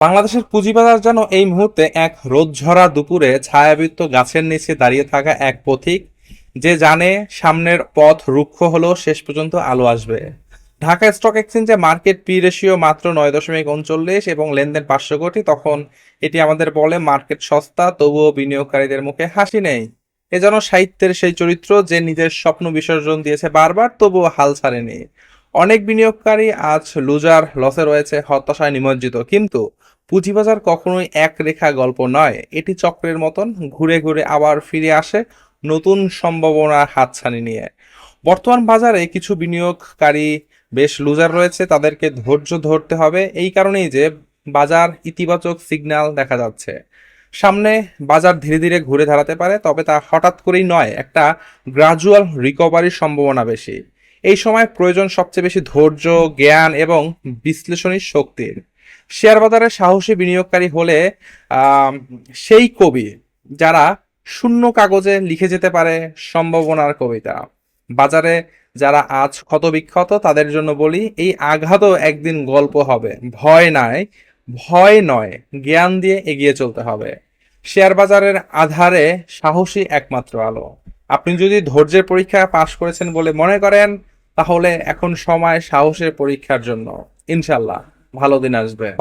বাংলাদেশের পুঁজিবাজার যেন এই মুহূর্তে এক রোদঝরা দুপুরে ছায়াবৃত গাছের নিচে দাঁড়িয়ে থাকা এক পথিক, যে জানে সামনের পথ রুক্ষ হলেও শেষ পর্যন্ত আলো আসবে। ঢাকা স্টক এক্সচেঞ্জে মার্কেট পি রেশিও মাত্র 9.39 এবং লেনদেন 500 কোটি। তখন এটি আমাদের বলে মার্কেট সস্তা, তবুও বিনিয়োগকারীদের মুখে হাসি নেই। এ যেন সাহিত্যের সেই চরিত্র যে নিজের স্বপ্ন বিসর্জন দিয়েছে বারবার, তবুও হাল ছাড়েনি। অনেক বিনিয়োগকারী আজ লুজার, লসে রয়েছে, হতাশায় নিমজ্জিত। কিন্তু পুঁজিবাজার কখনোই এক রেখা গল্প নয়, এটি চক্রের মতন ঘুরে ঘুরে আবার ফিরে আসে নতুন সম্ভাবনার হাতছানি নিয়ে। বর্তমান বাজারে কিছু বিনিয়োগকারী বেশ লুজার রয়েছে, তাদেরকে ধৈর্য ধরতে হবে। এই কারণেই যে বাজার ইতিবাচক সিগন্যাল দেখা যাচ্ছে সামনে। বাজার ধীরে ধীরে ঘুরে দাঁড়াতে পারে, তবে তা হঠাৎ করেই নয়, একটা গ্রাজুয়াল রিকভারির সম্ভাবনা বেশি। এই সময় প্রয়োজন সবচেয়ে বেশি ধৈর্য, জ্ঞান এবং বিশ্লেষণী শক্তির। শেয়ার বাজারে সাহসী বিনিয়োগকারী হলে আহ সেই কবি যারা শূন্য কাগজে লিখে যেতে পারে সম্ভাবনার কবিতা। বাজারে যারা আজ ক্ষতবিক্ষত তাদের জন্য বলি, এই আঘাতও একদিন গল্প হবে। ভয় নয়, জ্ঞান দিয়ে এগিয়ে চলতে হবে। শেয়ার বাজারের আধারে সাহসী একমাত্র আলো। আপনি যদি ধৈর্যের পরীক্ষা পাশ করেছেন বলে মনে করেন, তাহলে এখন সময় সাহসের পরীক্ষার জন্য। ইনশাল্লাহ ভালো দিন আসবে।